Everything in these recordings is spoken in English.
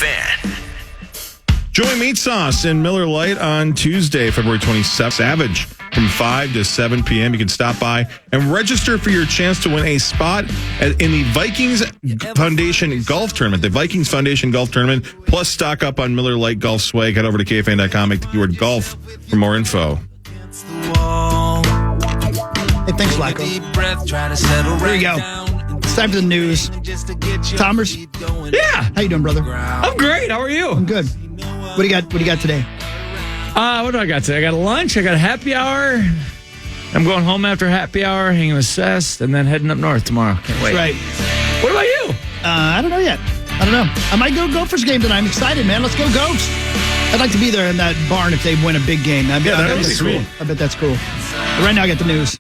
KFAN. Joy Meat Sauce in Miller Lite on Tuesday, February 27th. Savage from 5 to 7 p.m. You can stop by and register for your chance to win a spot in the Vikings Foundation Golf Tournament. The Vikings Foundation Golf Tournament, plus stock up on Miller Lite Golf Swag. Head over to KFAN.com, make the keyword golf for more info. Hey, thanks, Flacco. There you go. It's time for the news. Thomas? Yeah. How you doing, brother? I'm great. How are you? I'm good. What do you got today? What do I got today? I got a lunch. I got a happy hour. I'm going home after happy hour, hanging with Seth, and then heading up north tomorrow. Can't wait. That's right. What about you? I don't know yet. I don't know. I might go Gophers game tonight. I'm excited, man. Let's go Gophers. I'd like to be there in that barn if they win a big game. I bet that's cool. I bet that's cool. But right now, I got the news.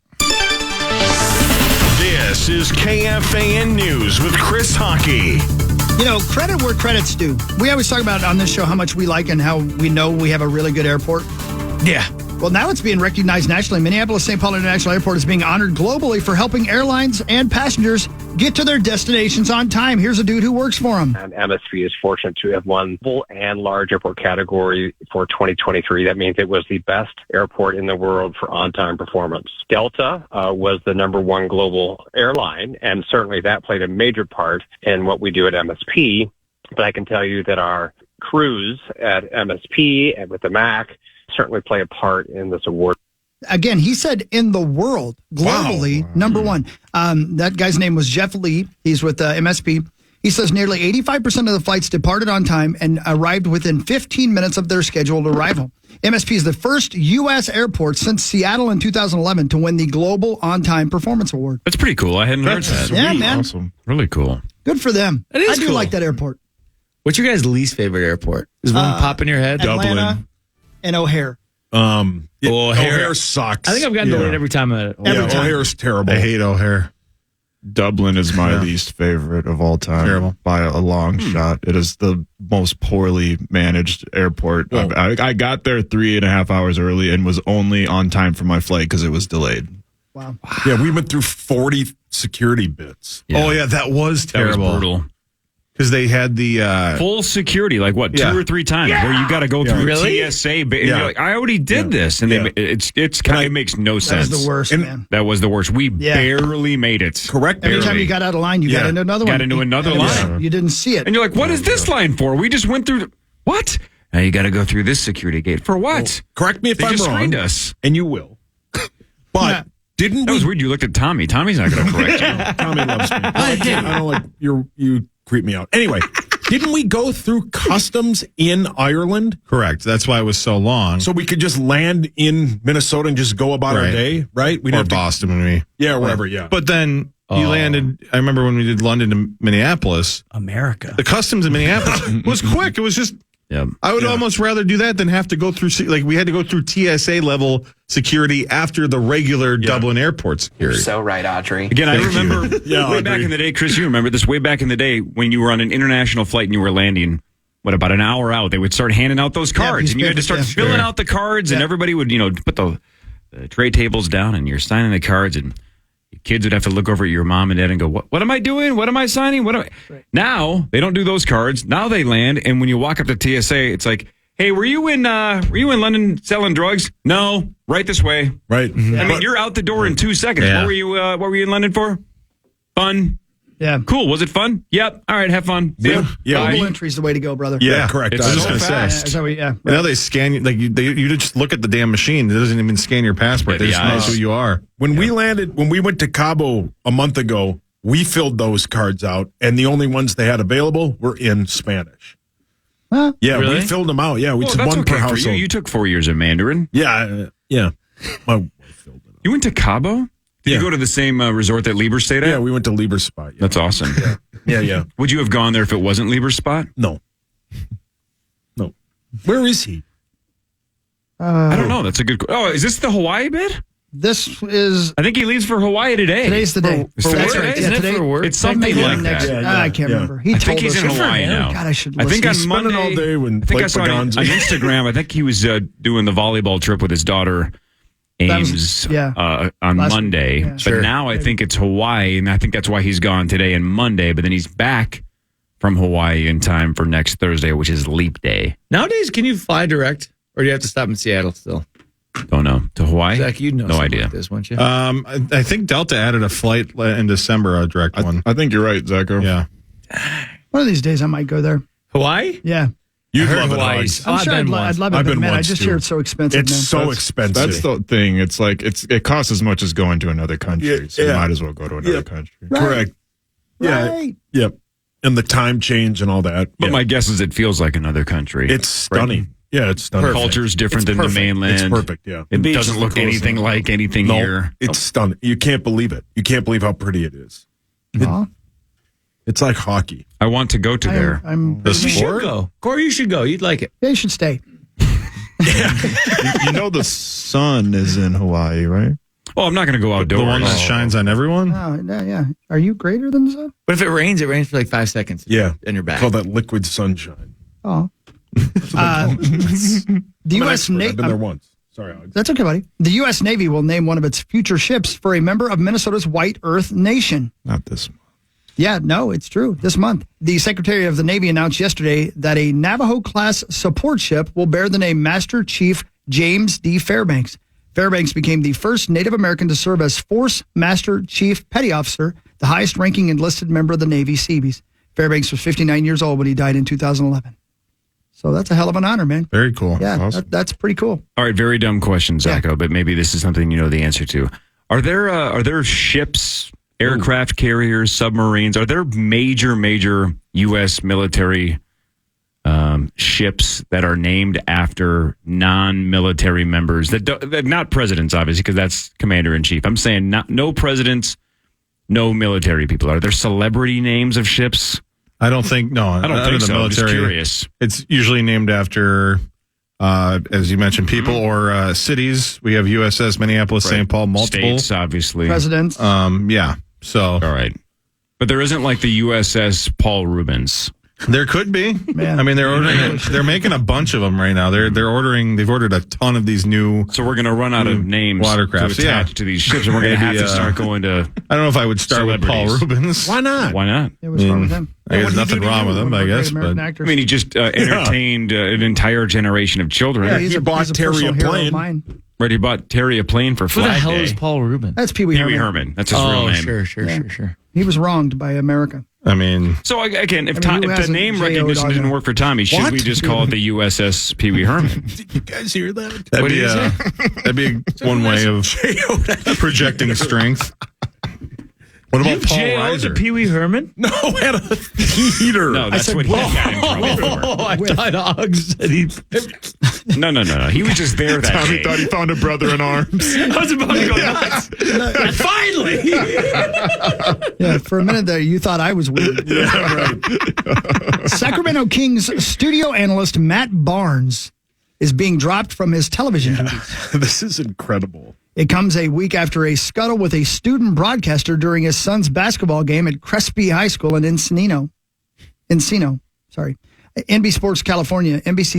This is KFAN News with Chris Hockey. You know, credit where credit's due. We always talk about on this show how much we like and how we know we have a really good airport. Yeah. Well, now it's being recognized nationally. Minneapolis-St. Paul International Airport is being honored globally for helping airlines and passengers get to their destinations on time. Here's a dude who works for them. And MSP is fortunate to have won full and large airport category for 2023. That means it was the best airport in the world for on-time performance. Delta was the number one global airline, and certainly that played a major part in what we do at MSP. But I can tell you that our crews at MSP and with the MAC certainly play a part in this award. Again, he said in the world, globally, number one. That guy's name was Jeff Lee. He's with MSP. He says nearly 85% of the flights departed on time and arrived within 15 minutes of their scheduled arrival. MSP is the first U.S. airport since Seattle in 2011 to win the Global On-Time Performance Award. That's pretty cool. I hadn't heard that. Yeah, man. Awesome. Really cool. Good for them. It is I do cool. like that airport. What's your guys' least favorite airport? Is one pop in your head? Atlanta and O'Hare. O'Hare sucks. I think I've gotten delayed every time. O'Hare's terrible. I hate O'Hare. Dublin is my least favorite of all time. Terrible. By a long shot. It is the most poorly managed airport. I got there 3.5 hours early and was only on time for my flight because it was delayed. Wow. Yeah, we went through 40 security bits. Yeah. Oh, yeah, that was terrible. That was brutal. Because they had the full security, like what, 2 or 3 times, where you got to go through TSA. And you're like, I already did this, and it makes no sense. That was the worst, man. That was the worst. We barely made it. Correct. Every time you got out of line, you got into another one. Got into another line. You didn't see it. And you're like, what is this line for? We just went through. What? Now you got to go through this security gate. For what? Well, correct me if they I'm just wrong. Screened us. And you will. But didn't that was weird. You looked at Tommy. Tommy's not going to correct you. Tommy loves me. I don't like you creep me out. Anyway, didn't we go through customs in Ireland? Correct. That's why it was so long. So we could just land in Minnesota and just go about our day, right? We'd or Boston when we... Yeah, wherever, yeah. But then you landed... I remember when we did London to Minneapolis. America. The customs in Minneapolis was quick. It was just... Yeah. I would almost rather do that than have to go through... Like, we had to go through TSA level security after the regular Dublin airport security. So right, Audrey. Again, I remember way back in the day, Chris, you remember this way back in the day when you were on an international flight and you were landing, about an hour out, they would start handing out those cards and you had to start filling out the cards and everybody would, put the tray tables down and you're signing the cards and your kids would have to look over at your mom and dad and go, what am I doing? What am I signing? Now, they don't do those cards. Now they land and when you walk up to TSA, it's like, hey, were you in London selling drugs? No, right this way. Right. Mm-hmm. I mean, you're out the door in 2 seconds. Yeah. What were you in London for? Fun. Yeah. Cool. Was it fun? Yep. All right. Have fun. Yeah. Global entry's the way to go, brother. Yeah, correct. It's so fast. Now they scan you. Like you just look at the damn machine. It doesn't even scan your passport. They just know who you are. When we went to Cabo a month ago, we filled those cards out, and the only ones they had available were in Spanish. Huh? Yeah, really? we filled them out. Yeah, we Well, took that's one per okay for household. you took 4 years of Mandarin. Yeah. My wife filled it out. You went to Cabo? Did you go to the same resort that Lieber stayed at? Yeah, we went to Lieber's Spot. Yeah. That's awesome. Yeah. Would you have gone there if it wasn't Lieber's spot? No. Where is he? I don't know. That's a good. Oh, is this the Hawaii bit? This is... I think he leaves for Hawaii today. Today's the day. For That's work? right. Isn't Yeah, it today, for work? It's something like next, that. I can't remember. He I told think he's us. in Hawaii now. God, I should I think listen. on Spending Monday, all day when I think I saw Blake on Paganza- Instagram. I think he was doing the volleyball trip with his daughter Ames on Monday. Yeah. But now I think it's Hawaii, and I think that's why he's gone today and Monday. But then he's back from Hawaii in time for next Thursday, which is Leap Day. Nowadays, can you fly direct, or do you have to stop in Seattle still? Don't know. To Hawaii? Zach, you'd know. No idea. Like this, wouldn't you? I think Delta added a flight in December, a direct one. I think you're right, Zacho. Yeah. One of these days I might go there. Hawaii? Yeah. You'd I heard love it, Hawaii. Hogs. I'm sure I'd love it, I've but been man, I once, just too. hear it's so expensive, It's man. so expensive. That's the thing. It's like it costs as much as going to another country, so you Yeah. might as well go to another country. Correct. Yeah. Right. Yep. And the time change and all that. But Yeah. my guess is it feels like another country. It's stunning. Yeah, it's stunning. Culture's different than perfect. the mainland. It's perfect, yeah. It Beach doesn't is the look coolest anything thing. like anything No, here. it's stunning. You can't believe it. You can't believe how pretty it is. Aw. It's like hockey. I want to go to there. I'm The You should sport? go. Corey, you should go. You'd like it. Yeah, you should stay. You know the sun is in Hawaii, right? Oh, I'm not going to go outdoors. The one that shines on everyone? Oh, yeah. Are you greater than the sun? But if it rains for like 5 seconds. Yeah. And you're back. Call that liquid sunshine. Oh. The I'm an U.S. expert. I've been there Navy. once. Sorry, Hogs. That's okay, buddy. The U.S. Navy will name one of its future ships for a member of Minnesota's White Earth Nation. Not this one. Yeah, no, it's true. This month, the Secretary of the Navy announced yesterday that a Navajo-class support ship will bear the name Master Chief James D. Fairbanks. Fairbanks became the first Native American to serve as Force Master Chief Petty Officer, the highest-ranking enlisted member of the Navy Seabees. Fairbanks was 59 years old when he died in 2011. So that's a hell of an honor, man. Very cool. Yeah, Awesome. that's pretty cool. All right, very dumb question, Yeah. Zacho, but maybe this is something you know the answer to. Are there ships, aircraft carriers, submarines? Are there major U.S. military ships that are named after non-military members that not presidents, obviously, because that's commander in chief? I'm saying no presidents, no military people. Are there celebrity names of ships? I don't think, no. I don't think the so. I'm just military, curious. It's usually named after, as you mentioned, people or cities. We have USS Minneapolis, St. Paul, multiple. States, obviously. Presidents. Yeah. So All right. But there isn't like the USS Paul Rubens. there could be. Man. I mean, they're ordering it. They're making a bunch of them right now. They've ordered a ton of these new. So we're going to run out of names Watercrafts, to attach yeah. to these ships, and we're going to have Maybe, to start going to. I don't know if I would start with Paul Celebrities. Rubens. Why not? Why not? Yeah, what's wrong with him? I guess What did he nothing do to wrong you? with him, One of I our great guess. American But actors. I mean, he just entertained an entire generation of children. Yeah, He he's a bought Terry personal a hero of plane. mine. Right, he bought Terry a plane for Who the Flag hell Day. is Paul Rubin? That's Pee Wee Pee Wee Herman. Herman. That's his real name. Sure. He was wronged by America. I mean, So again, if, who if the hasn't name J.O. recognition done didn't that? work for Tommy, should we just call it the USS Pee Wee Herman? Did you guys hear that? that'd be one way of projecting strength. What about Paul Reiser? Pee Wee Herman? No, at a theater. No, that's said what he got in trouble for. Oh, I thought Hogs said he. No. He was just there that Tommy day. thought he found a brother in arms. I was about to go nuts. Finally! Yeah, for a minute there, you thought I was weird. Sacramento Kings studio analyst Matt Barnes is being dropped from his television duties. This is incredible. It comes a week after a scuttle with a student broadcaster during his son's basketball game at Crespi High School in Encino. NBC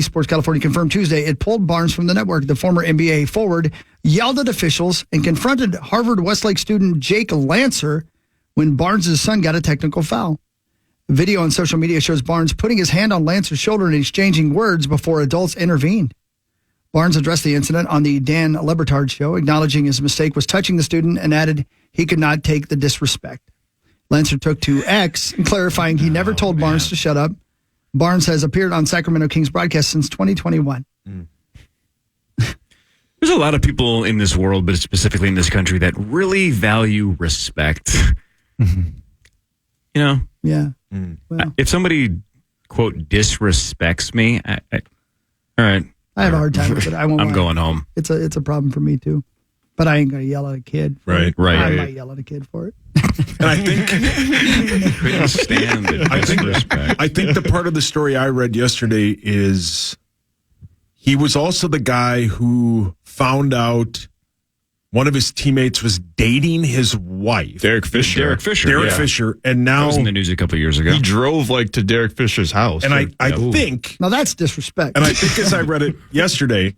Sports California confirmed Tuesday it pulled Barnes from the network. The former NBA forward yelled at officials and confronted Harvard Westlake student Jake Lancer when Barnes' son got a technical foul. Video on social media shows Barnes putting his hand on Lancer's shoulder and exchanging words before adults intervened. Barnes addressed the incident on the Dan Lebertard show, acknowledging his mistake was touching the student and added he could not take the disrespect. Lancer took to X, clarifying he never told Barnes to shut up. Barnes has appeared on Sacramento Kings broadcast since 2021. There's a lot of people in this world, but specifically in this country, that really value respect. You know? Yeah. Well, If somebody, quote, disrespects me, all right. I have a hard time with it. I won't I'm lie. going home. It's a problem for me too. But I ain't gonna yell at a kid. Right. I might yell at a kid for it. And I think Couldn't stand the disrespect. I think the part of the story I read yesterday is he was also the guy who found out one of his teammates was dating his wife. Derek Fisher. Derek Fisher. Derek yeah. Fisher. And That now was in the news a couple of years ago. He drove to Derek Fisher's house. and I think Now that's disrespect. and I think as I read it yesterday,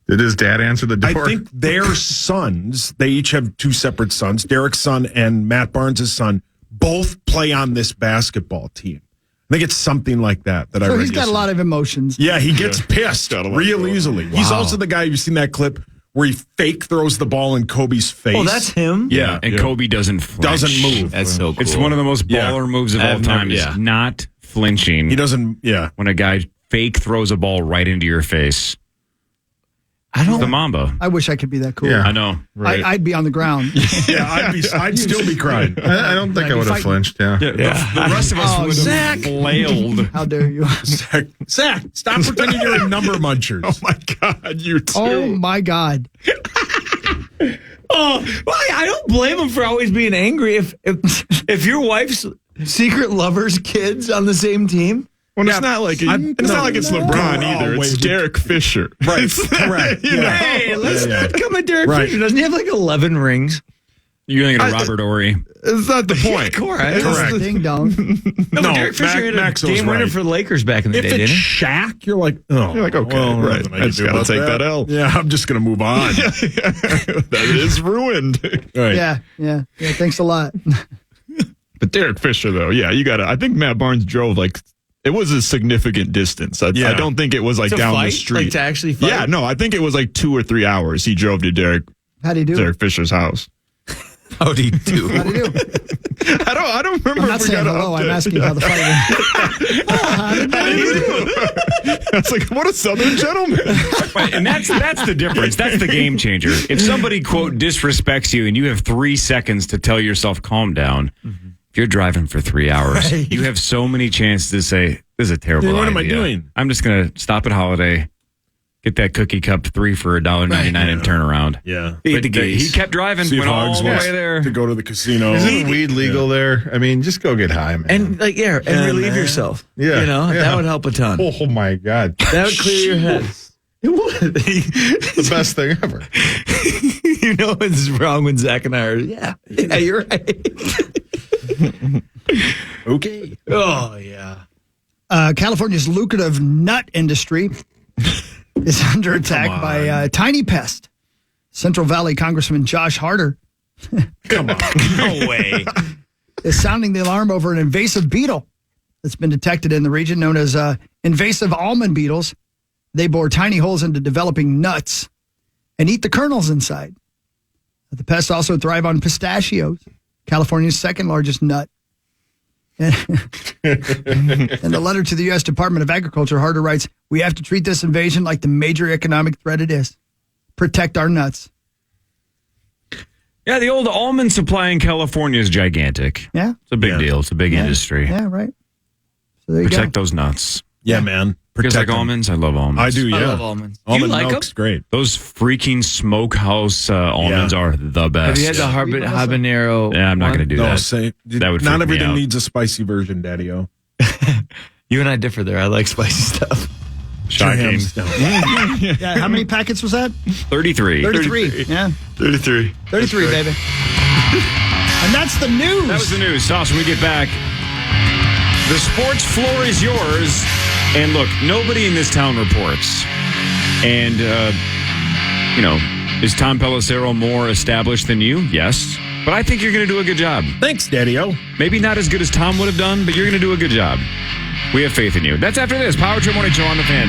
did his dad answer the I door? think their sons, they each have two separate sons, Derek's son and Matt Barnes' son, both play on this basketball team. I think it's something like that I read. So he's got a lot of emotions. Yeah, he gets pissed real easily. Wow. He's also the guy, you've seen that clip where he fake throws the ball in Kobe's face. Oh, that's him? Yeah, and Kobe doesn't flinch. Doesn't move. That's so cool. It's one of the most baller moves of all time. Is not flinching. He doesn't, when a guy fake throws a ball right into your face. It's the Mamba. I wish I could be that cool. Yeah. I know. Right. I'd be on the ground. Yeah, I'd still be crying. I don't think I would have flinched. Yeah. The rest of us would have flailed. How dare you? Zach, stop pretending you're a number munchers. Oh my God, you too. Oh my God. Well, I don't blame him for always being angry. If your wife's secret lover's kids on the same team. Well, it's not like it's LeBron either. It's Derek Fisher. Right. Correct. Hey, let's not come at Derek Fisher. Doesn't he have like 11 rings? You're thinking of Robert Horry. That's not the point. Correct. Ding dong. No, Derek Fisher had a game winner for the Lakers back in the day, If it's didn't he? Shaq, you're like, okay, well, right. I just got to take that L. Yeah, I'm just going to move on. That is ruined. Right. Yeah. Thanks a lot. But Derek Fisher, though, you got to. I think Matt Barnes drove it was a significant distance. I don't think it was like down the street. Like to actually fight? Yeah, no, I think it was like 2 or 3 hours he drove to Derek Fisher's house. How'd he do? I don't remember. I'm not saying hello. I'm asking how the fight went. That's like, what a Southern gentleman. Right, and that's the difference. That's the game changer. If somebody, quote, disrespects you and you have 3 seconds to tell yourself, calm down, if you're driving for 3 hours, you have so many chances to say, this is a terrible idea. What am I doing? I'm just going to stop at Holiday, get that cookie cup 3 for $1.99 and turn around. Yeah. But he kept driving, went all the way there. To go to the casino. Isn't weed legal there? I mean, just go get high, man. And relieve yourself. Yeah. That would help a ton. Oh my God. That would clear your head. It would. The best thing ever. You know what's wrong when Zach and I are, yeah, you're right. Okay. Oh, yeah. California's lucrative nut industry is under attack by a tiny pest. Central Valley Congressman Josh Harder Come on. No way. is sounding the alarm over an invasive beetle that's been detected in the region known as invasive almond beetles. They bore tiny holes into developing nuts and eat the kernels inside. The pests also thrive on pistachios, California's second largest nut. In the letter to the U.S. Department of Agriculture, Harder writes, "We have to treat this invasion like the major economic threat it is. Protect our nuts." Yeah, the old almond supply in California is gigantic. Yeah. It's a big deal. It's a big industry. Yeah, right. So there you Protect go. those nuts. Yeah, man. You guys like them. almonds? I love almonds. I do, yeah. I love almonds. Do Almond you like milk's them? great. Those freaking smokehouse almonds are the best. Have you had the habanero? Yeah, I'm not going to do No, that. say, That would freak not me everything out. needs a spicy version, Daddy-O. You and I differ there. I like spicy stuff. Shocking. Yeah, how many packets was that? 33. 33. Yeah. 33. 33, baby. And that's the news. That was the news. Sauce, when we get back, the sports floor is yours. And look, nobody in this town reports. And, is Tom Pelissero more established than you? Yes. But I think you're going to do a good job. Thanks, Daddy-O. Maybe not as good as Tom would have done, but you're going to do a good job. We have faith in you. That's after this. Power Trip Morning Show on the Fan.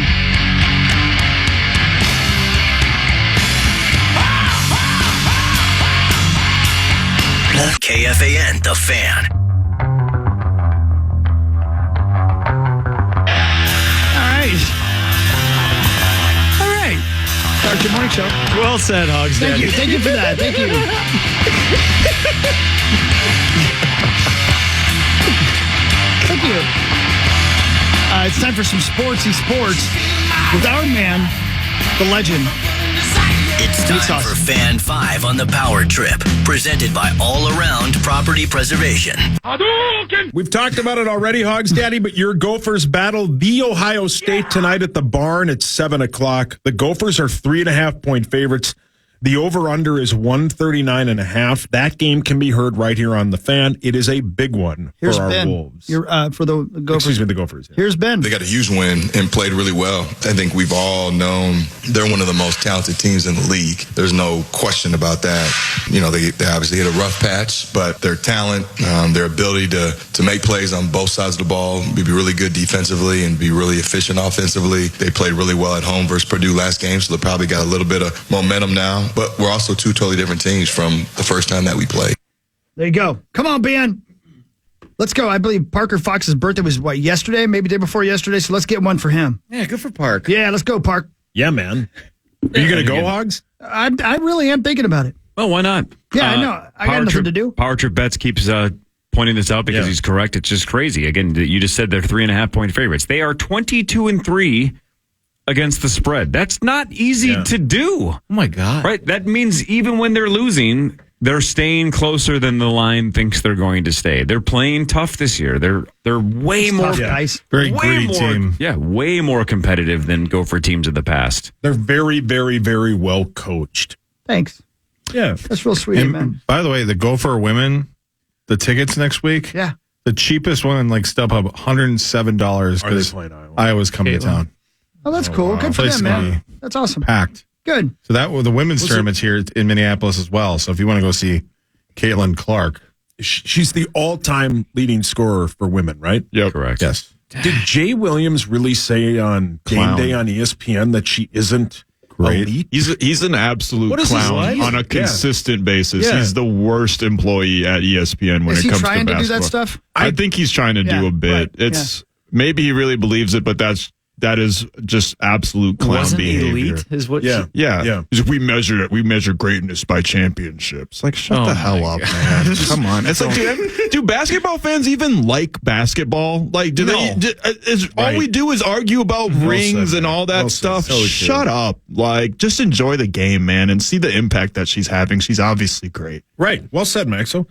KFAN, the Fan. All right. Start your morning show. Well said, Hogs. Thank you. Thank you for that. Thank you. Thank you. It's time for some sportsy sports with our man, the legend. It's time for Fan 5 on the Power Trip, presented by All Around Property Preservation. We've talked about it already, Hogs Daddy, but your Gophers battle the Ohio State tonight at the Barn at 7 o'clock. The Gophers are 3.5-point favorites. The over-under is 139.5. That game can be heard right here on the Fan. It is a big one Here's for our Ben. Wolves. For the Gophers. Excuse me, the Gophers. Yeah. Here's Ben. They got a huge win and played really well. I think we've all known they're one of the most talented teams in the league. There's no question about that. You know, they obviously hit a rough patch, but their talent, their ability to make plays on both sides of the ball, be really good defensively and be really efficient offensively. They played really well at home versus Purdue last game, so they probably got a little bit of momentum now. But we're also two totally different teams from the first time that we played. There you go. Come on, Ben. Let's go. I believe Parker Fox's birthday was, yesterday? Maybe day before yesterday, so let's get one for him. Yeah, good for Park. Yeah, let's go, Park. Yeah, man. Are you going to go, Hogs? I really am thinking about it. Well, why not? Yeah, I know. I got nothing to do. Power Trip Bets keeps pointing this out because he's correct. It's just crazy. Again, you just said they're 3.5-point favorites. They are 22-3 against the spread. That's not easy to do. Oh, my God. Right? That means even when they're losing, they're staying closer than the line thinks they're going to stay. They're playing tough this year. They're way more tough, guys. Very gritty team. Yeah, way more competitive than Gopher teams of the past. They're very, very, very well coached. Thanks. Yeah. That's real sweet, man. By the way, the Gopher women, the tickets next week, the cheapest one in StubHub, $107 because Iowa's coming to town. Oh, that's cool. Good for them, man. That's awesome. Packed. Good. So the women's tournament's here in Minneapolis as well. So if you want to go see Caitlin Clark. She's the all-time leading scorer for women, right? Yep. Correct. Yes. Did Jay Williams really say on Game Day on ESPN that she isn't elite? He's an absolute clown on a consistent basis. Yeah. He's the worst employee at ESPN when it comes to basketball. Is he trying to do that stuff? I think he's trying to do a bit. It's maybe he really believes it, but that is just absolute clown behavior. Elite is what Yeah. We measure greatness by championships. Like, shut the hell up, man. Come on. It's like, do basketball fans even like basketball? Like, all we do is argue about rings and all that stuff? Shut up. Like, just enjoy the game, man, and see the impact that she's having. She's obviously great. Right. Well said, Maxo.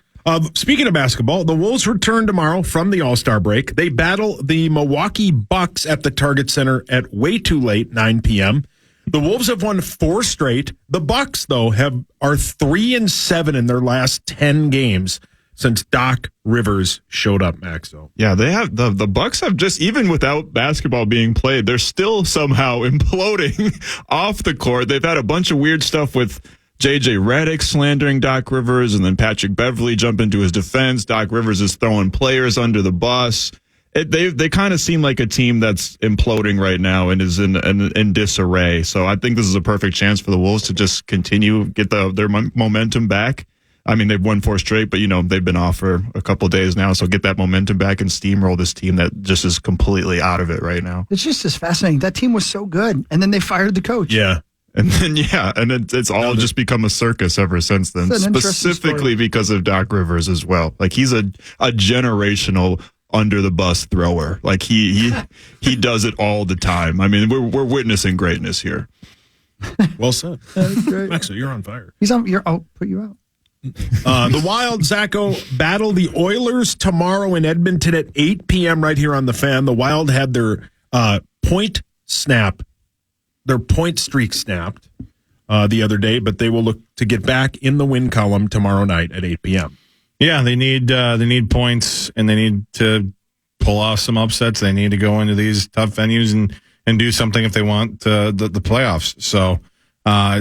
Speaking of basketball, the Wolves return tomorrow from the All-Star break. They battle the Milwaukee Bucks at the Target Center at way too late, 9 p.m. The Wolves have won 4 straight. The Bucks, though, are 3-7 in their last 10 games since Doc Rivers showed up, Maxo. Yeah, they have the Bucks have just, even without basketball being played, they're still somehow imploding off the court. They've had a bunch of weird stuff with J.J. Redick slandering Doc Rivers, and then Patrick Beverley jumped into his defense. Doc Rivers is throwing players under the bus. They kind of seem like a team that's imploding right now and is in disarray. So I think this is a perfect chance for the Wolves to just continue, get their momentum back. I mean, they've won 4 straight, but, they've been off for a couple of days now. So get that momentum back and steamroll this team that just is completely out of it right now. It's just fascinating. That team was so good, and then they fired the coach. Yeah. And then, it's all just become a circus ever since then, specifically because of Doc Rivers as well. Like, he's a generational under the bus thrower. Like, he does it all the time. I mean, we're witnessing greatness here. Well said. That's great. Maxo, you're on fire. I'll put you out. The Wild, Zacho, battle the Oilers tomorrow in Edmonton at 8 p.m. right here on the Fan. The Wild had their point streak snapped the other day, but they will look to get back in the win column tomorrow night at 8 p.m. Yeah, they need points, and they need to pull off some upsets. They need to go into these tough venues and do something if they want the playoffs. So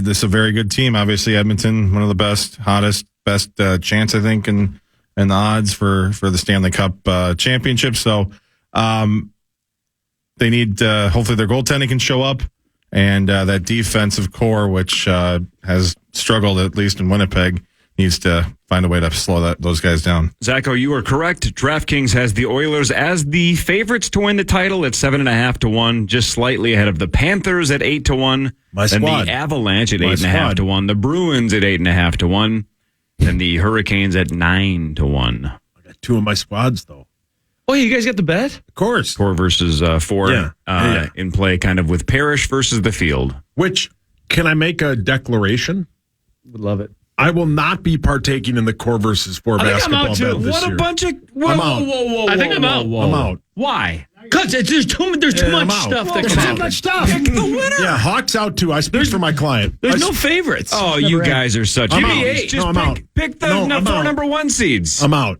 this is a very good team. Obviously, Edmonton, one of the best chance, I think, in the odds for the Stanley Cup championship. So they need hopefully their goaltending can show up. And that defensive core, which has struggled, at least in Winnipeg, needs to find a way to slow those guys down. Zacho, you are correct. DraftKings has the Oilers as the favorites to win the title at 7.5-1, just slightly ahead of the Panthers at 8-1. And the Avalanche at 8.5-1. The Bruins at 8.5-1. And the Hurricanes at 9-1. I got 2 of my squads, though. Oh, you guys got the bet? Of course. 4 versus 4 in play, kind of with Parrish versus the field. Which, can I make a declaration? Would love it. I will not be partaking in the core versus 4 basketball bet this year. What a bunch of... Whoa. I think I'm out. I'm out. Why? Because there's too much stuff. There's too much stuff. Pick the winner. Yeah, Hawk's out too. I speak for my client. There's no favorites. Oh, you guys are such I'm out. idiots. Just No, I'm out. pick the No, I'm four out. number one seeds. I'm out.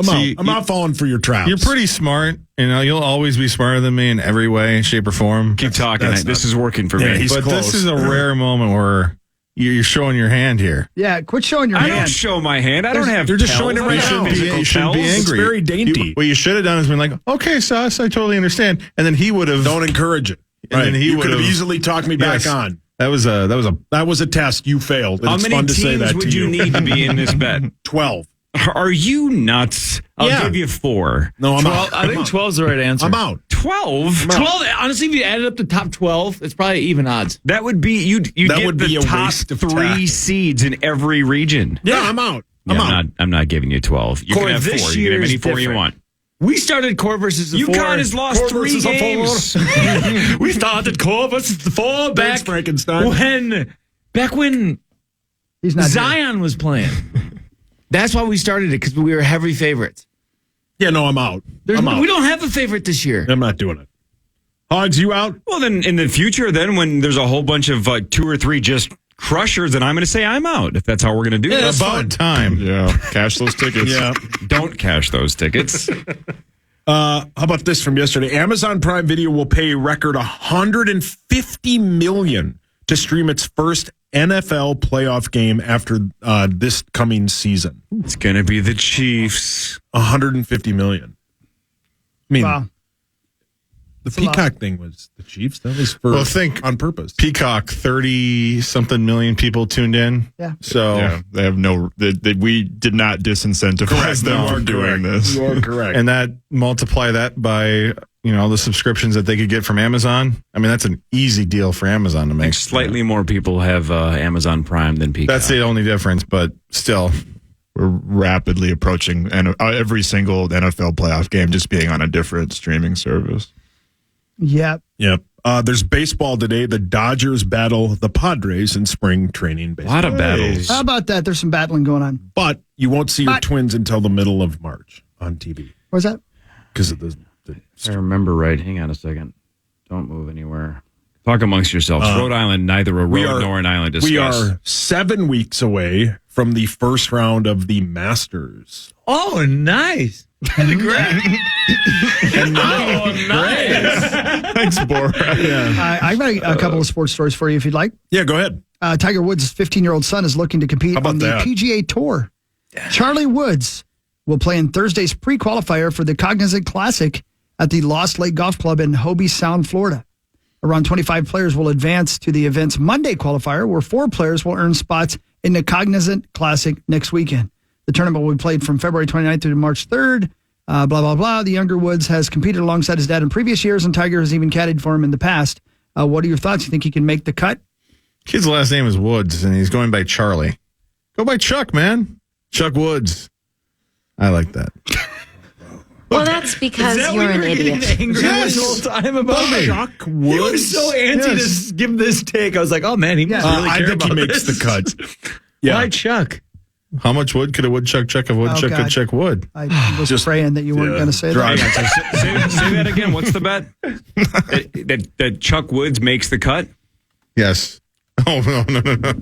See, I'm not falling for your traps. You're pretty smart. You'll always be smarter than me in every way, shape, or form. Keep talking. That's This is working for Yeah, me. he's But close. this is a rare moment where you're showing your hand here. Yeah, quit showing your I don't hand. show my hand. I don't have. You're just tells. showing it I right don't now. have You shouldn't physical be tells. angry. It's very dainty. What you should have done is been like, okay, Sauce, I totally understand. And then he would have. Don't encourage it. And then he you would could have have easily talked me back Yes. on. That was a test. You failed. And How it's many fun to say teams that would to you need to be in this bet? 12. Are you nuts? I'll Yeah. give you 4. No, I'm 12, out. I think 12 is the right answer. I'm out. 12? 12. Honestly, if you added up the top 12, it's probably even odds. That would be you'd That get would the be a top waste of 3 tact. seeds in every region. Yeah, I'm out. I'm not giving you 12. You Cory, can have 4. this You can have year any is 4 you different. want. We started Core versus the 4. UConn has lost Core 3 versus the games. 4. We started Core versus the 4 Thanks, back Frankenstein. when He's not Zion was playing. That's why we started it, because we were heavy favorites. Yeah, no, I'm out. I'm out. We don't have a favorite this year. I'm not doing it. Hogs, you out? Well, then in the future, then when there's a whole bunch of 2 or 3 just crushers, then I'm going to say I'm out if that's how we're going to do it. about time. Yeah, cash those tickets. Yeah. Don't cash those tickets. How about this from yesterday? Amazon Prime Video will pay a record $150 million to stream its first NFL playoff game after this coming season. It's going to be the Chiefs. $150 million. I mean, Wow. the Peacock thing was the Chiefs. That was for think on purpose. Peacock, 30-something million people tuned in. Yeah. So Yeah, they have we did not disincentivize them from doing this. You are correct. and that multiply that by the subscriptions that they could get from Amazon. I mean, that's an easy deal for Amazon to make. Slightly more people have Amazon Prime than Peacock. That's the only difference, but still. We're rapidly approaching every single NFL playoff game just being on a different streaming service. Yep. Yep. There's baseball today. The Dodgers battle the Padres in spring training A baseball. lot of battles. How about that? There's some battling going on. But you won't see your But- Twins until the middle of March on TV Where's that? because of the If I remember right. Hang on a second. Don't move anywhere. Talk amongst yourselves. Rhode Island, neither a road nor an island. Discuss. We are 7 weeks away from the first round of the Masters. Oh, nice. Great. Nice. Thanks, Borat. Yeah. I've got a couple of sports stories for you if you'd like. Yeah, go ahead. Tiger Woods' 15-year-old son is looking to compete How about on the that? PGA Tour. Charlie Woods will play in Thursday's pre-qualifier for the Cognizant Classic at the Lost Lake Golf Club in Hobie Sound, Florida. Around 25 players will advance to the event's Monday qualifier, where 4 players will earn spots in the Cognizant Classic next weekend. The tournament will be played from February 29th through March 3rd. Blah, blah, blah. The younger Woods has competed alongside his dad in previous years, and Tiger has even caddied for him in the past. What are your thoughts? You think he can make the cut? Kid's last name is Woods, and he's going by Charlie. Go by Chuck, man. Chuck Woods. I like that. Well, that's because you're an idiot. Angry this whole time about it. Chuck Woods. He was so antsy to give this take. I was like, oh man, he must really I care think about he makes this. the cut. Yeah. Why Chuck? How much wood could a woodchuck chuck if a woodchuck God. could chuck wood? I was Just- praying that you weren't going to say Dry. that. say that again. What's the bet? that Chuck Woods makes the cut? Yes. Oh, no.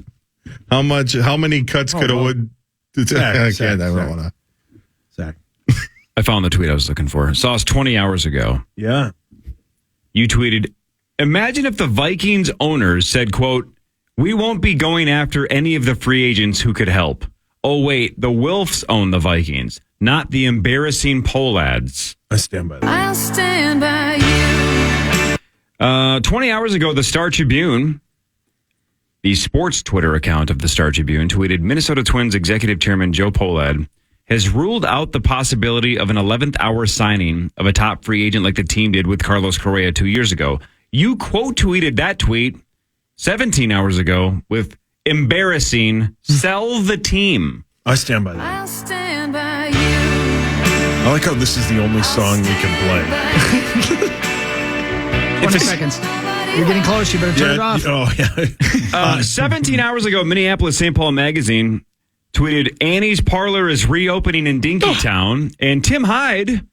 How many cuts could a wood... I can't. I don't want to. Zach. I found the tweet I was looking for. Saw us 20 hours ago. Yeah. You tweeted, imagine if the Vikings owners said, quote, we won't be going after any of the free agents who could help. Oh, wait, the Wilfs own the Vikings, not the embarrassing Polads. I stand by that. I'll stand by you. 20 hours ago, the Star Tribune, the sports Twitter account of the Star Tribune, tweeted Minnesota Twins executive chairman Joe Polad has ruled out the possibility of an 11th hour signing of a top free agent like the team did with Carlos Correa 2 years ago. You quote tweeted that tweet 17 hours ago with embarrassing, sell the team. I stand by that. I'll stand by you. I like how this is the only song we can play. 20 seconds. You're getting close. You better turn it off. Oh, yeah. 17 hours ago, Minneapolis St. Paul Magazine tweeted Annie's Parlor is reopening in Dinkytown, and Tim Hyde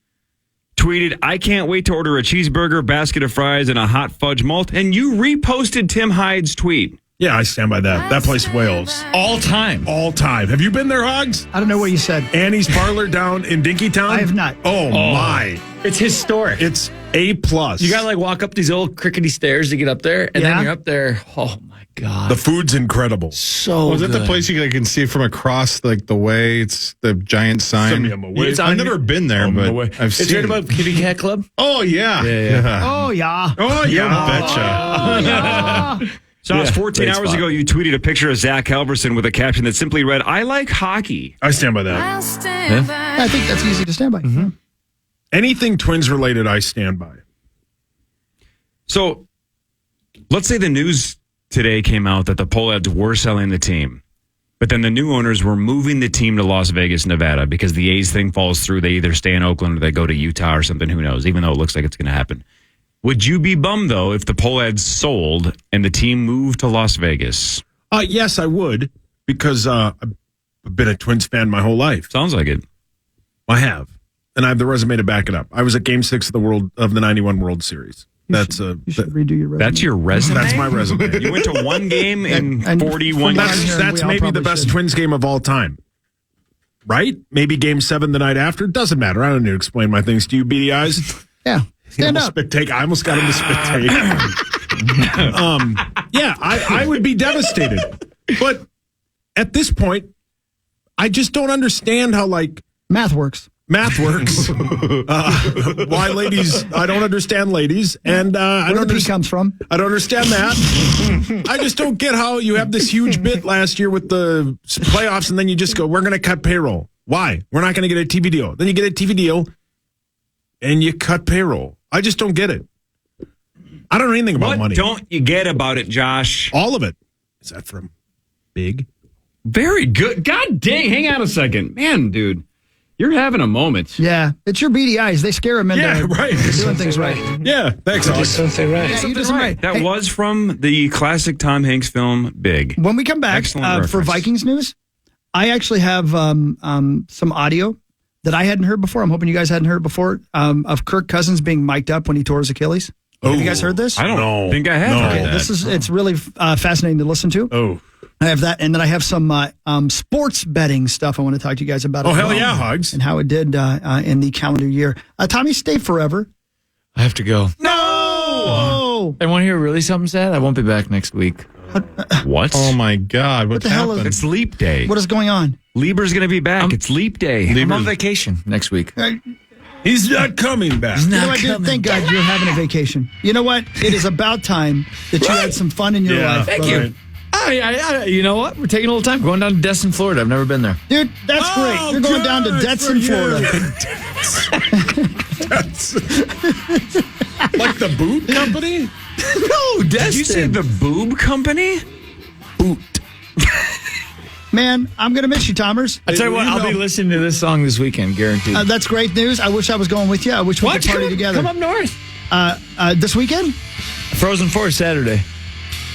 tweeted, I can't wait to order a cheeseburger, basket of fries, and a hot fudge malt. And you reposted Tim Hyde's tweet. Yeah, I stand by that. That place wails. All time. All time. Have you been there, Hogs? I don't know what you said. Annie's Parlor down in Dinkytown? I have not. Oh, my. It's historic. It's A+. You got to like walk up these old crickety stairs to get up there, and then you're up there. Oh my God. The food's incredible. So Was it the place you can see from across like the way? It's the giant sign. I've never been there, but I've seen it's right above Kitty Cat Club. Oh, yeah. Oh, yeah. Oh, yeah. Betcha. Oh, yeah. So it was 14 hours ago, you tweeted a picture of Zach Halverson with a caption that simply read, I like hockey. I stand by that. I think that's easy to stand by. Mm-hmm. Anything Twins related, I stand by. So let's say the news today came out that the Pohlads were selling the team, but then the new owners were moving the team to Las Vegas, Nevada, because the A's thing falls through. They either stay in Oakland or they go to Utah or something. Who knows? Even though it looks like it's going to happen. Would you be bummed, though, if the Pohlads sold and the team moved to Las Vegas? Yes, I would, because I've been a Twins fan my whole life. Sounds like it. I have. And I have the resume to back it up. I was at Game 6 of the 91 World Series. You should redo your resume. That's your resume? That's my resume. You went to one game in 41 years? That's maybe the best Twins game of all time. Right? Maybe Game 7 the night after? Doesn't matter. I don't need to explain my things to you, beady eyes. Yeah. Stand up. Spit take. I almost got him to spit take. I would be devastated. But at this point, I just don't understand how, math works. Why ladies? I don't understand ladies, and I don't Where the P comes from. I don't understand that. I just don't get how you have this huge bit last year with the playoffs, and then you just go, "We're going to cut payroll." Why? We're not going to get a TV deal. Then you get a TV deal, and you cut payroll. I just don't get it. I don't know anything about money. What don't you get about it, Josh? All of it. Is that from Big? Very good. God dang! Hang on a second, man, dude. You're having a moment. Yeah, it's your beady eyes. They scare them into doing things right. Yeah, thanks, Alex. Something right. Yeah, you did something right. That was from the classic Tom Hanks film, Big. When we come back for Vikings news, I actually have some audio that I hadn't heard before. I'm hoping you guys hadn't heard before of Kirk Cousins being mic'd up when he tore his Achilles. Have you guys heard this? I don't think I have heard that. It's really fascinating to listen to. Oh. I have that, and then I have some sports betting stuff I want to talk to you guys about. Oh, hell yeah, Hogs. And how it did in the calendar year. Tommy, stay forever. I have to go. No! I want to hear really something sad. I won't be back next week. What? Oh, my God. What the hell is it? It's Leap Day. What is going on? Lieber's going to be back. It's Leap Day. I'm on vacation next week. He's not coming back. You know what, dude? Thank God you're having a vacation. You know what? It is about time that you had some fun in your life. Thank you. You know what? We're taking a little time. Going down to Destin, Florida. I've never been there. Dude, that's great. You're going down to Destin, Florida. Like the boot company? No, Destin. Did you say the boob company? Boot. Man, I'm going to miss you, Tomers. I tell you what, I'll be listening to this song this weekend, guaranteed. That's great news. I wish I was going with you. I wish we could party together. Come up north. This weekend? Frozen Forest Saturday.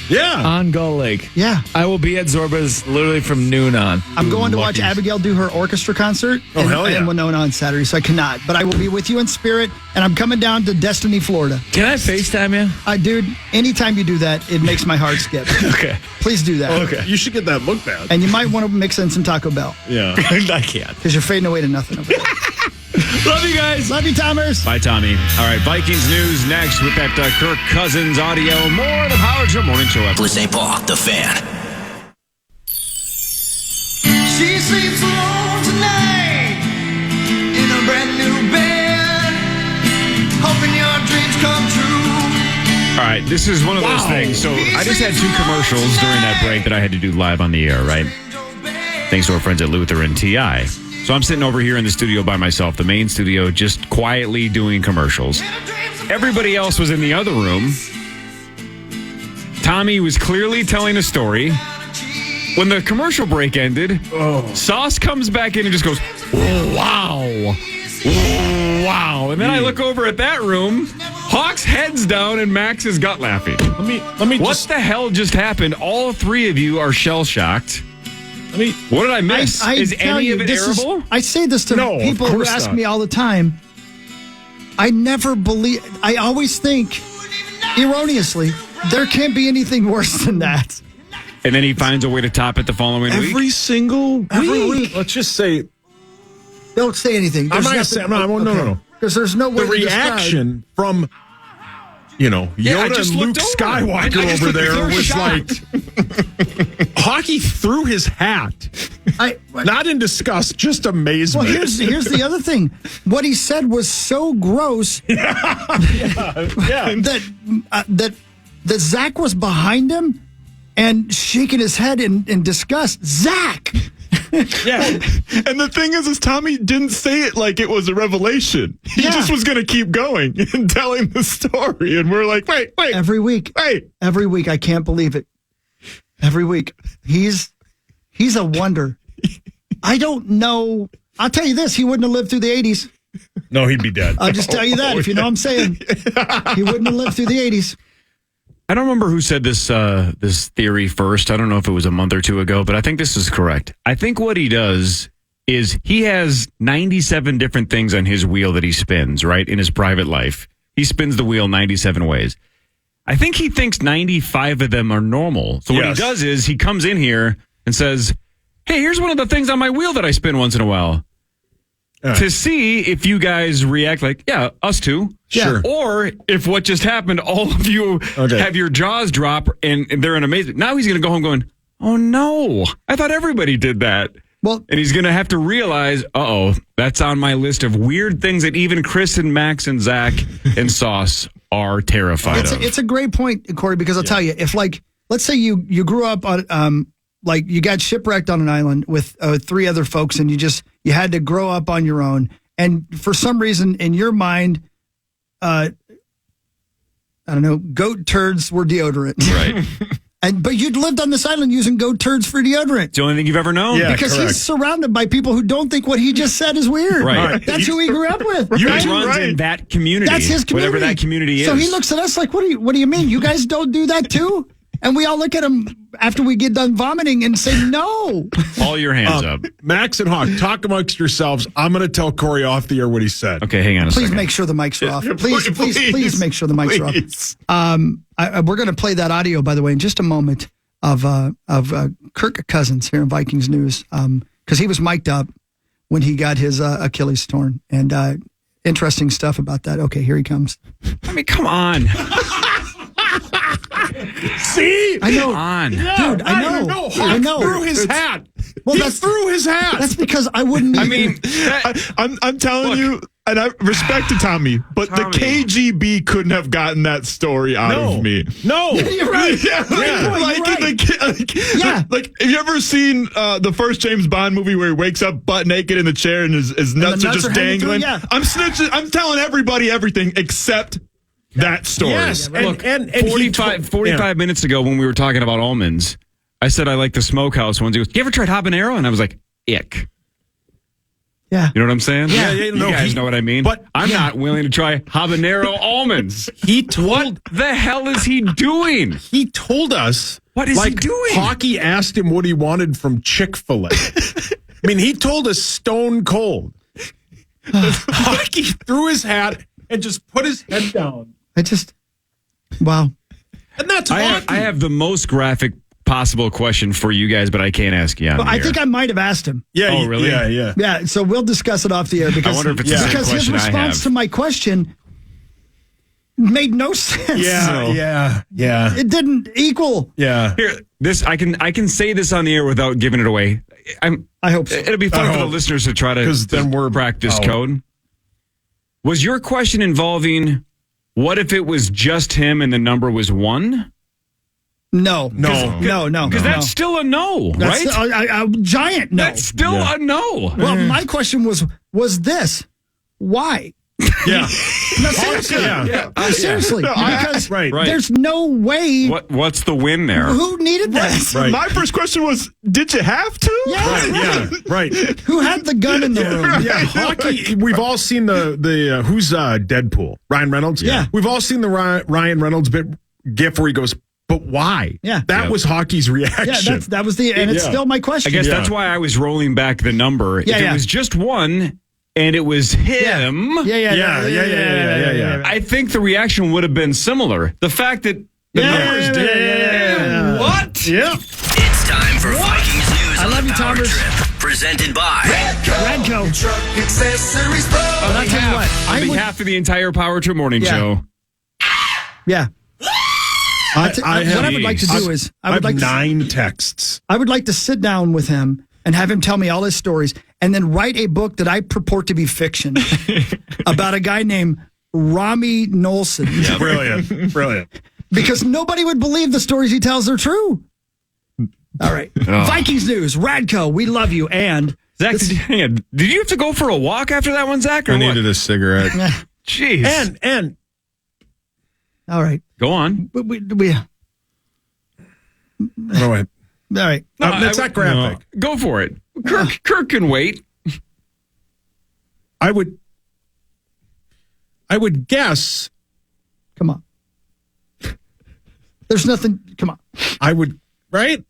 Yeah. On Gull Lake. Yeah. I will be at Zorba's literally from noon on. I'm going to watch Abigail do her orchestra concert in Winona on Saturday, so I cannot. But I will be with you in spirit, and I'm coming down to Destiny, Florida. Can I FaceTime you? Dude, anytime you do that, it makes my heart skip. Okay. Please do that. Okay. You should get that look bad. And you might want to mix in some Taco Bell. Yeah. I can't. Because you're fading away to nothing over there. Love you guys. Love you, Tomers. Bye, Tommy. All right, Vikings news next with that Kirk Cousins audio. More of the Power Trip Morning Show. With St. Paul, the Fan. She sleeps alone tonight in a brand new bed, hoping your dreams come true. All right, this is one of those things. So I just had 2 commercials during that break that I had to do live on the air, right? Thanks to our friends at Luther and TI. So I'm sitting over here in the studio by myself, the main studio, just quietly doing commercials. Everybody else was in the other room. Tommy was clearly telling a story. When the commercial break ended, Sauce comes back in and just goes, wow. Wow. And then I look over at that room. Hawk's head's down and Max is gut laughing. Let me What the hell just happened? All 3 of you are shell-shocked. What did I miss? Is any of it arable? I say this to people who ask me all the time. I never believe. I always think, erroneously, there can't be anything worse than that. And then he finds a way to top it the following week. Every single week. Let's just say. Don't say anything. I'm not saying. No. Because there's no way the reaction from, Yoda and Luke Skywalker over there was like, Hockey threw his hat. Not in disgust, just amazement. Well, here's the other thing. What he said was so gross that Zach was behind him and shaking his head in disgust. Zach! Yeah. And the thing is Tommy didn't say it like it was a revelation. He just was going to keep going and telling the story. And we're like, wait. Every week. Every week. I can't believe it. Every week. He's a wonder. I don't know. I'll tell you this. He wouldn't have lived through the 80s. No, he'd be dead. I'll just tell you that, if you know what I'm saying. He wouldn't have lived through the 80s. I don't remember who said this theory first. I don't know if it was a month or two ago, but I think this is correct. I think what he does is he has 97 different things on his wheel that he spins, right, in his private life. He spins the wheel 97 ways. I think he thinks 95 of them are normal. So what he does is he comes in here and says, hey, here's one of the things on my wheel that I spin once in a while. To see if you guys react like, yeah, us too. Sure. Or if what just happened, all of you have your jaws drop and they're in amazement. Now he's going to go home going, oh no, I thought everybody did that. Well, and he's going to have to realize, that's on my list of weird things that even Chris and Max and Zach and Sauce are terrified of. It's a great point, Corey, because I'll tell you, if let's say you grew up on, you got shipwrecked on an island with 3 other folks and you had to grow up on your own. And for some reason in your mind, I don't know, goat turds were deodorant. Right. But you'd lived on this island using goat turds for deodorant. It's the only thing you've ever known. Yeah, because he's surrounded by people who don't think what he just said is weird. Right. That's who he grew up with. He runs in that community. That's his community. Whatever that community is. So he looks at us like, what do you mean? You guys don't do that too? And we all look at him after we get done vomiting and say, no. All your hands up. Max and Hawk, talk amongst yourselves. I'm going to tell Corey off the air what he said. Okay, hang on a second. Please make sure the mics are off. Please make sure the mics are off. We're going to play that audio, by the way, in just a moment of Kirk Cousins here in Vikings News, because he was mic'd up when he got his Achilles torn. And interesting stuff about that. Okay, here he comes. I mean, come on. See? I know. Come on. Dude, I know. I know. Threw his hat. Well, he threw his hat. That's because I wouldn't. I mean, I'm telling you, and I respect to Tommy, but the KGB couldn't have gotten that story out of me. No. You're right. Like, have you ever seen the first James Bond movie where he wakes up butt naked in the chair and his nuts are just dangling? I'm snitching. I'm telling everybody everything except that story. Yes. Look, and 45 minutes ago when we were talking about almonds, I said I like the smokehouse ones. He goes, you ever tried habanero? And I was like, ick. Yeah. You know what I'm saying? Yeah. You guys know what I mean? But I'm not willing to try habanero almonds. What the hell is he doing? He told us. What is he doing? Hockey asked him what he wanted from Chick-fil-A. I mean, he told us stone cold. Hockey threw his hat and just put his head down. Wow. And that's I Hockey. have the most graphic possible question for you guys, but I can't ask you on Well, the I air. think I might have asked him. Yeah. Oh, really? Yeah. Yeah, so we'll discuss it off the air because I wonder if it's the same his question I response have. to my question made no sense. Yeah. It didn't equal. Yeah. Here, this I can say this on the air without giving it away. I hope so. It'll be fun for the listeners to try to 'Cause then we're crack this out. code. Was your question involving what if it was just him and the number was 1? No. Because that's still a no, That's right? a giant no. That's still a no. Well, my question was this. Why? Yeah. No, seriously. Seriously. Because Right. there's no way. What's the win there? Who needed that? Right. My first question was, did you have to? Yeah. Right. Who had the gun in the room? Yeah, Hockey. We've all seen the who's Deadpool? Ryan Reynolds. Yeah. We've all seen the Ryan Reynolds gif where he goes, "But why?" Yeah. That was Hockey's reaction. Yeah, that was and it's still my question. I guess that's why I was rolling back the number. Yeah, If it was just 1, and it was him. Yeah. I think the reaction would have been similar. The fact that the numbers did. What? Yeah. It's time for Vikings News I on love the you, Power Thomas. Trip. Presented by Radco. Truck accessories pro. But I'll tell you what. On behalf of the entire Power Trip Morning Show. Yeah. What I would like to do is I have 9 texts. I would like to sit down with him and have him tell me all his stories and then write a book that I purport to be fiction about a guy named Rami Nolson. Yeah, brilliant. Because nobody would believe the stories he tells are true. All right. Vikings News, Radco, we love you. And Zach, did you have to go for a walk after that one, Zach? Or I what? needed a cigarette. Jeez. And all right. Go on. We oh, wait. all right. No, that's not graphic. No, go for it. Kirk can wait. I would guess. Come on. There's nothing. Come on. I would, right?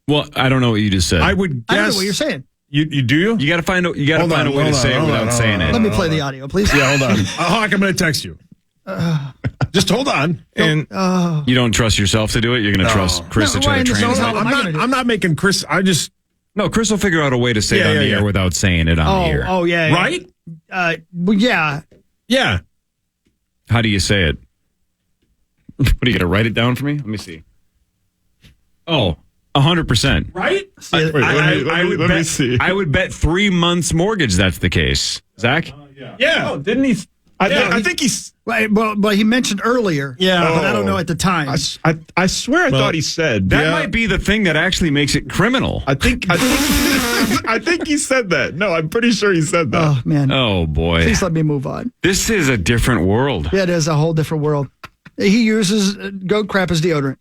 Well, I don't know what you just said. I would guess. I don't know what you're saying. You do? You got to find a way to say it without saying it. Let me play the audio, please. Yeah, hold on. Hawk, I'm going to text you. Just hold on. And you don't trust yourself to do it? You're going to trust Chris to try to translate it? I'm not making Chris. No, Chris will figure out a way to say it on the air without saying it on the air. Oh, yeah. Right? Well, yeah. Yeah. How do you say it? What, are you going to write it down for me? Let me see. Oh, 100%. Right? Let me see. I would bet 3 months mortgage that's the case. Zach? Yeah. Oh, didn't he? I think he's. Right, well, he mentioned earlier. Yeah. But I don't know at the time. I swear I thought he said that might be the thing that actually makes it criminal. I think he said that. No, I'm pretty sure he said that. Oh, man. Oh, boy. Please let me move on. This is a different world. Yeah, it is a whole different world. He uses goat crap as deodorant.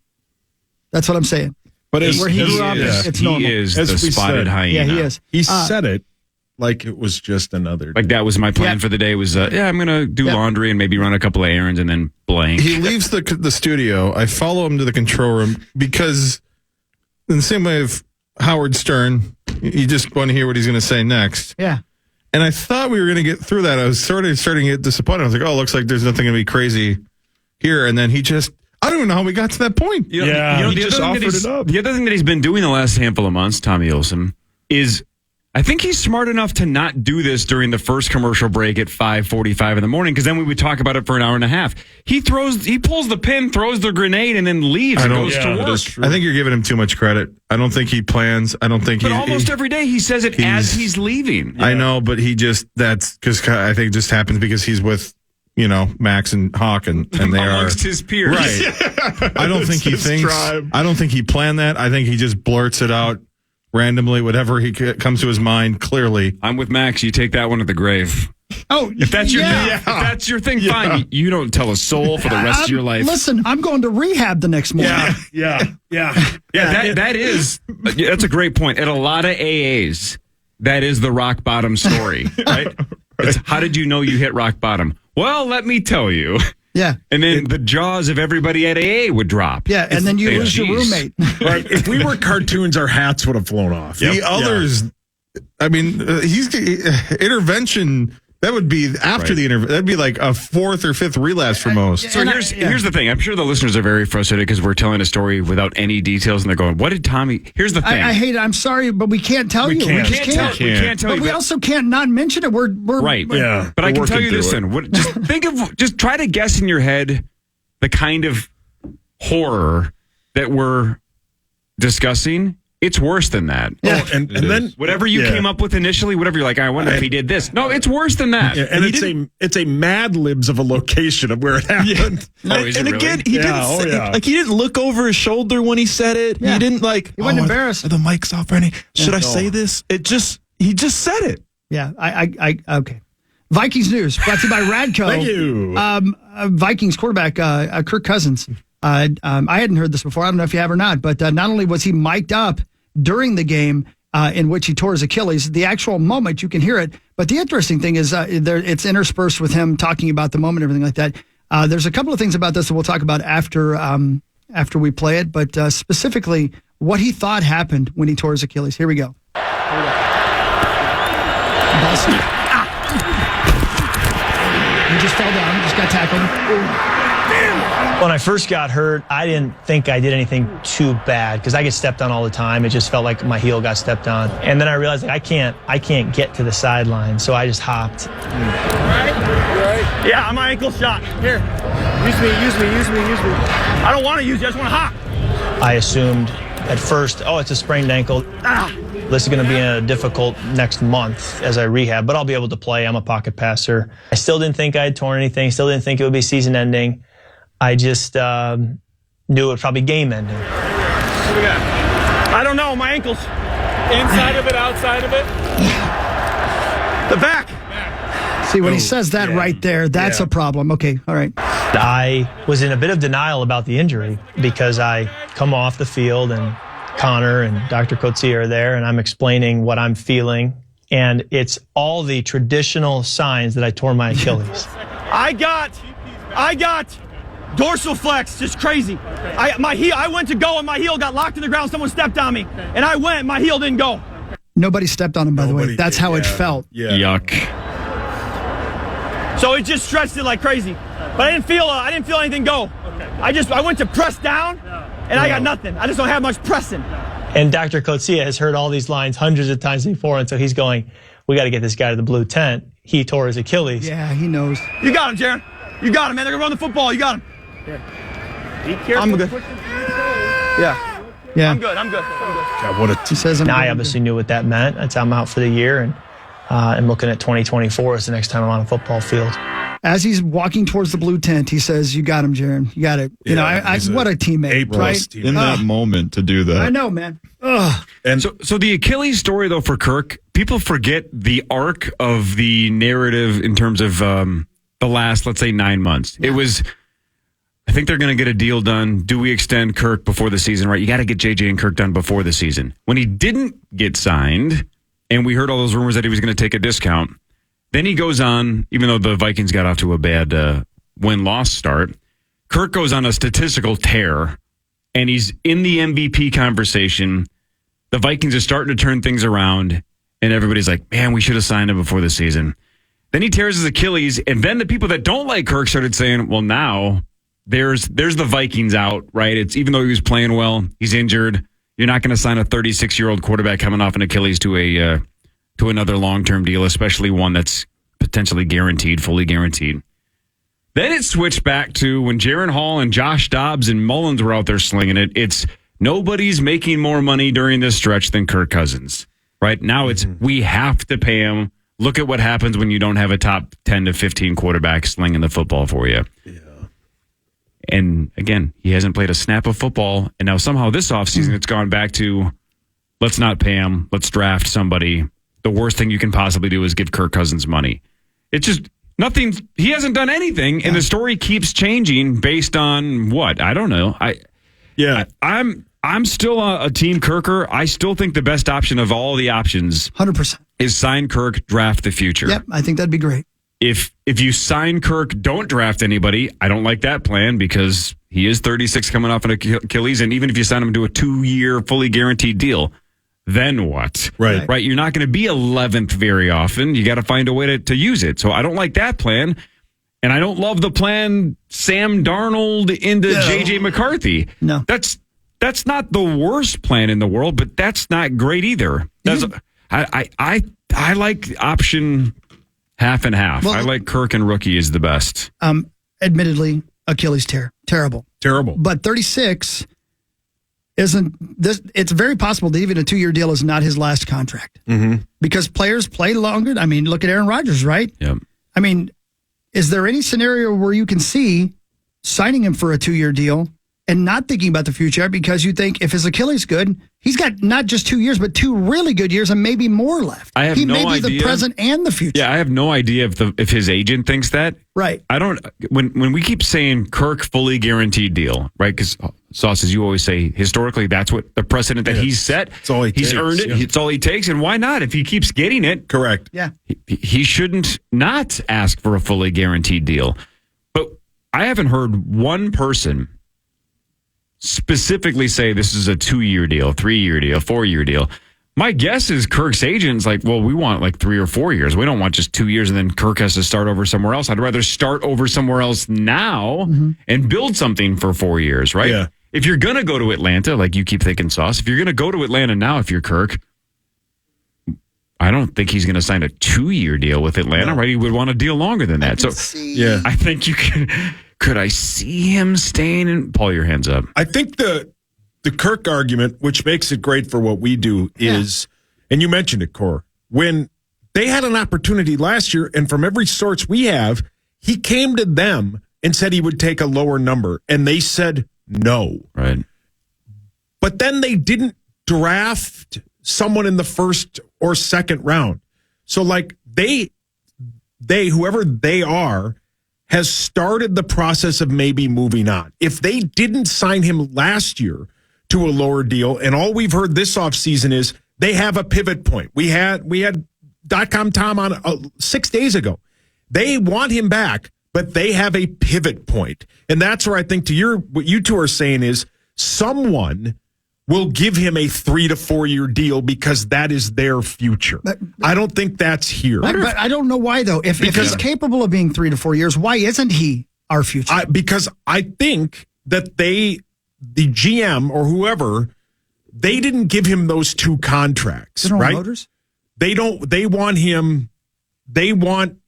That's what I'm saying. But where he grew up, it's normal. He is the spotted hyena. Yeah, he is. He said it like it was just another day. Like that was my plan for the day was, I'm going to do laundry and maybe run a couple of errands and then blank. He leaves the studio. I follow him to the control room because in the same way of Howard Stern, you just want to hear what he's going to say next. Yeah. And I thought we were going to get through that. I was sort of starting to get disappointed. I was like, oh, looks like there's nothing going to be crazy here. And then he just, I don't even know how we got to that point. He just offered it up. The other thing that he's been doing the last handful of months, Tommy Olsen, is I think he's smart enough to not do this during the first commercial break at 5:45 in the morning, because then we would talk about it for an hour and a half. He pulls the pin, throws the grenade, and then leaves and goes to work. I think you're giving him too much credit. I don't think he plans. I don't think But almost every day he says it as he's leaving. I know, but that's because I think it just happens because he's with, Max and Hawk and they amongst his peers. Right. I don't think he thinks. I don't think he planned that. I think he just blurts it out randomly, whatever he comes to his mind. Clearly, I'm with Max. You take that one to the grave. Oh, if that's your thing, fine. You don't tell a soul for the rest of your life. Listen, I'm going to rehab the next morning. That's a great point. At a lot of AAs, that is the rock bottom story, right? It's, how did you know you hit rock bottom? Well, let me tell you. Yeah. And then the jaws of everybody at AA would drop. Yeah, and then you lose your roommate. Right. If we were cartoons, our hats would have flown off. The others, I mean, intervention. That would be after the intervention. That'd be like a fourth or fifth relapse for most. So here's the thing. I'm sure the listeners are very frustrated because we're telling a story without any details, and they're going, "What did Tommy?" Here's the thing. I hate it. I'm sorry, but we can't tell you. We just can't. We can't tell you. But we also can't not mention it. We're right. Yeah. But I can tell you this then. Just try to guess in your head the kind of horror that we're discussing. It's worse than that. Yeah. Oh, and then whatever you came up with initially, whatever you're like, I wonder if he did this. No, it's worse than that. Yeah, and it's a Mad Libs of a location of where it happened. Yeah. And again, he didn't look over his shoulder when he said it. Yeah. He didn't he wasn't embarrassed. Are the mic's off or anything? Should I say this? He just said it. Yeah. Okay. Vikings news brought to you by Radco. Thank you. Vikings quarterback Kirk Cousins. I hadn't heard this before. I don't know if you have or not, but not only was he mic'd up during the game in which he tore his Achilles, the actual moment you can hear it. But the interesting thing is it's interspersed with him talking about the moment, everything like that. There's a couple of things about this that we'll talk about after we play it, but specifically what he thought happened when he tore his Achilles. Here we go. just fell down, just got tackled. When I first got hurt, I didn't think I did anything too bad because I get stepped on all the time. It just felt like my heel got stepped on. And then I realized I can't get to the sideline, so I just hopped. Right? Yeah, my ankle shot. Here, use me. I don't want to use you, I just want to hop. I assumed at first, it's a sprained ankle. This is going to be a difficult next month as I rehab, but I'll be able to play. I'm a pocket passer. I still didn't think I had torn anything, still didn't think it would be season ending. I just knew it would probably game ending. What do we got? I don't know. My ankles. Inside of it, outside of it? The back. See, when he says that right there, that's a problem. Okay, all right. I was in a bit of denial about the injury because I come off the field and Connor and Dr. Coetzee are there and I'm explaining what I'm feeling. And it's all the traditional signs that I tore my Achilles. I got dorsal flex, just crazy. I went to go and my heel got locked in the ground. Someone stepped on me, and I went. My heel didn't go. Nobody stepped on him, by the way. That's how it felt. Yeah. Yuck. So it just stretched it like crazy, but I didn't feel anything go. I went to press down, and I got nothing. I just don't have much pressing. And Dr. Coetzee has heard all these lines hundreds of times before, and so he's going, "We got to get this guy to the blue tent. He tore his Achilles." Yeah, he knows. You got him, Jaron. You got him, man. They're gonna run the football. You got him. Be careful. I'm good. Yeah. I'm good. God, what a He says Now I obviously knew what that meant. That's I'm out for the year, and I'm looking at 2024 as the next time I'm on a football field. As he's walking towards the blue tent, he says, "You got him, Jaron. You got it." You know, what a teammate, right? Teammate. In that moment to do that. I know, man. And so the Achilles story, though, for Kirk, people forget the arc of the narrative in terms of the last, let's say, 9 months. Yeah. It was, I think they're going to get a deal done. Do we extend Kirk before the season? Right? You got to get JJ and Kirk done before the season. When he didn't get signed, and we heard all those rumors that he was going to take a discount, then he goes on, even though the Vikings got off to a bad win-loss start, Kirk goes on a statistical tear, and he's in the MVP conversation. The Vikings are starting to turn things around, and everybody's like, man, we should have signed him before the season. Then he tears his Achilles, and then the people that don't like Kirk started saying, well, now there's the Vikings out, right? It's even though he was playing well, he's injured. You're not going to sign a 36-year-old quarterback coming off an Achilles to another long-term deal, especially one that's potentially guaranteed, fully guaranteed. Then it switched back to when Jaron Hall and Josh Dobbs and Mullins were out there slinging it. It's nobody's making more money during this stretch than Kirk Cousins. Right now it's we have to pay him. Look at what happens when you don't have a top 10 to 15 quarterback slinging the football for you. Yeah. And again, he hasn't played a snap of football. And now somehow this offseason it's gone back to let's not pay him. Let's draft somebody. The worst thing you can possibly do is give Kirk Cousins money. It's just nothing. He hasn't done anything, and the story keeps changing based on what? I don't know. I'm still a team Kirker. I still think the best option of all the options 100% is sign Kirk, draft the future. Yep, I think that'd be great. If you sign Kirk, don't draft anybody. I don't like that plan because he is 36 coming off an Achilles, and even if you sign him to a 2-year fully guaranteed deal, then what? Right. You're not going to be 11th very often. You got to find a way to use it. So I don't like that plan. And I don't love the plan Sam Darnold into J.J. McCarthy. No. That's not the worst plan in the world, but that's not great either. I like option half and half. Well, I like Kirk and rookie is the best. Admittedly, Achilles tear. Terrible. But 36 isn't this. It's very possible that even a 2-year deal is not his last contract because players play longer. I mean, look at Aaron Rodgers, right? Yep. I mean, is there any scenario where you can see signing him for a 2-year deal and not thinking about the future because you think if his Achilles good, he's got not just 2 years, but 2 really good years and maybe more left. I have he no may be idea. the present and the future. Yeah, I have no idea if his agent thinks that. Right. I don't. When we keep saying Kirk fully guaranteed deal, right? Because Sauce, as you always say, historically that's what the precedent that he's set. It's all he's earned it. It's all he takes, and why not? If he keeps getting it, correct. Yeah. He shouldn't not ask for a fully guaranteed deal. But I haven't heard one person specifically say this is a 2-year deal, 3-year deal, 4-year deal. My guess is Kirk's agent's like, well, we want like 3 or 4 years. We don't want just 2 years and then Kirk has to start over somewhere else. I'd rather start over somewhere else now and build something for 4 years, right? Yeah. If you're going to go to Atlanta, like you keep thinking, Sauce, if you're going to go to Atlanta now, if you're Kirk, I don't think he's going to sign a 2-year deal with Atlanta, right? He would want a deal longer than that. Yeah. I think you can. Could I see him staying? And Paul, your hands up. I think the Kirk argument, which makes it great for what we do, is, and you mentioned it, Cory, when they had an opportunity last year, and from every source we have, he came to them and said he would take a lower number, and they said no. Right. But then they didn't draft someone in the first or second round. So, like, they whoever they are, has started the process of maybe moving on. If they didn't sign him last year to a lower deal, and all we've heard this offseason is they have a pivot point. We had .com Tom on 6 days ago. They want him back, but they have a pivot point. And that's where I think what you two are saying is someone will give him a 3 to 4 year deal because that is their future. I don't think that's here. But I don't know why, though. If he's capable of being 3 to 4 years, why isn't he our future? Because I think that the GM or whoever, they didn't give him those 2 contracts, General right? Motors? They want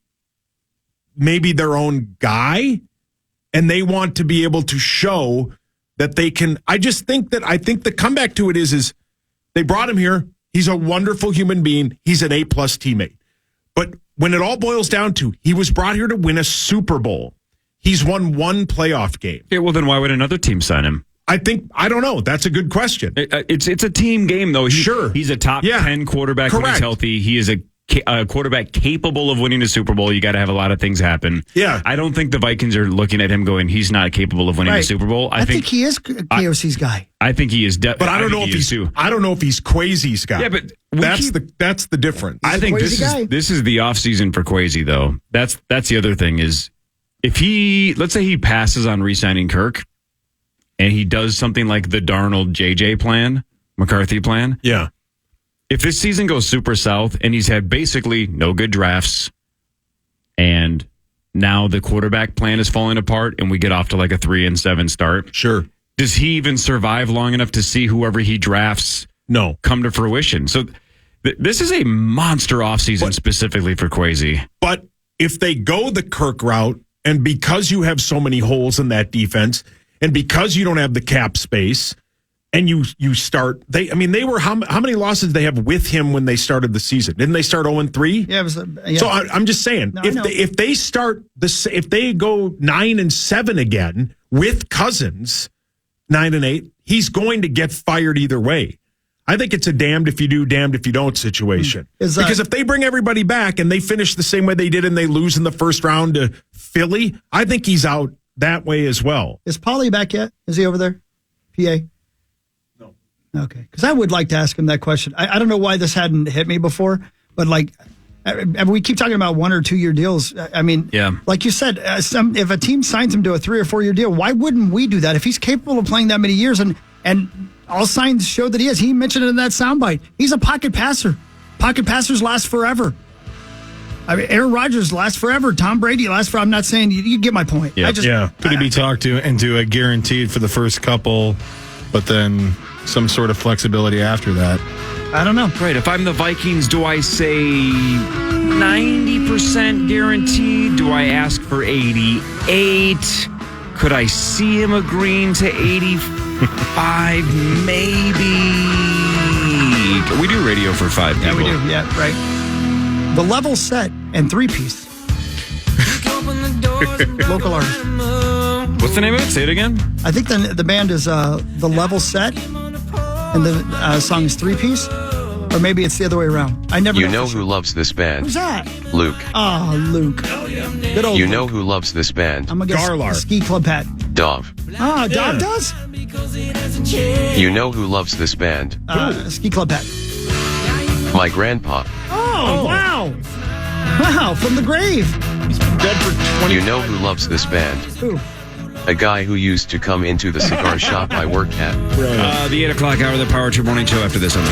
maybe their own guy, and they want to be able to show that they can. I think the comeback to it is they brought him here. He's a wonderful human being. He's an A+ teammate. But when it all boils down to, he was brought here to win a Super Bowl. He's won 1 playoff game. Yeah, well, then why would another team sign him? I don't know. That's a good question. It's a team game, though. Sure. He's a top 10 quarterback when he's healthy. He is a quarterback capable of winning a Super Bowl. You got to have a lot of things happen. Yeah. I don't think the Vikings are looking at him going, he's not capable of winning a Super Bowl. I think he is KOC's guy. I think he is. But I don't know if he's too. I don't know if he's Kwesi's guy. Yeah, but that's the difference. I think this is the offseason for Kwesi, though. That's the other thing is if let's say he passes on re-signing Kirk and he does something like the Darnold JJ plan, McCarthy plan. Yeah. If this season goes super south and he's had basically no good drafts and now the quarterback plan is falling apart and we get off to like a 3-7 start. Sure. Does he even survive long enough to see whoever he drafts come to fruition? So this is a monster offseason specifically for Kwesi. But if they go the Kirk route, and because you have so many holes in that defense, and because you don't have the cap space, and you start, they were, how many losses did they have with him when they started the season? Didn't they start 0-3? Yeah, So I'm just saying, if they start if they go 9-7 again with Cousins, 9-8, he's going to get fired either way. I think it's a damned if you do, damned if you don't situation. Because if they bring everybody back and they finish the same way they did and they lose in the first round to Philly, I think he's out that way as well. Is Paulie back yet? Is he over there? PA? No. Okay. Because I would like to ask him that question. I don't know why this hadn't hit me before, but like, we keep talking about 1 or 2 year deals. I mean, like you said, if a team signs him to a 3 or 4 year deal, why wouldn't we do that? If he's capable of playing that many years and all signs show that he is. He mentioned it in that soundbite. He's a pocket passer. Pocket passers last forever. I mean, Aaron Rodgers lasts forever. Tom Brady lasts forever. I'm not saying you get my point. Yeah. Could he be talked to into a guaranteed for the first couple, but then some sort of flexibility after that? I don't know. Right. If I'm the Vikings, do I say 90% guaranteed? Do I ask for 88? Could I see him agreeing to 85? Maybe. We do radio for 5 people. Yeah, we do. Yeah, right. The Level Set and 3-piece. Local artist. What's the name of it? Say it again. I think the band is The Level Set, and the song is 3-piece, or maybe it's the other way around. I never. You know who loves this band? Who's that? Luke. Oh, Luke. Good old. You Luke. know who loves this band? I'm gonna guess Ski Club Pat. Dove. Ah, Dove does. You know who loves this band? Ski Club Pat. My grandpa. Oh, wow. Wow, from the grave. He's been dead for 20 You know who loves this band? Who? A guy who used to come into the cigar shop I worked at. The 8 o'clock hour of the Power Trip Morning Show after this on the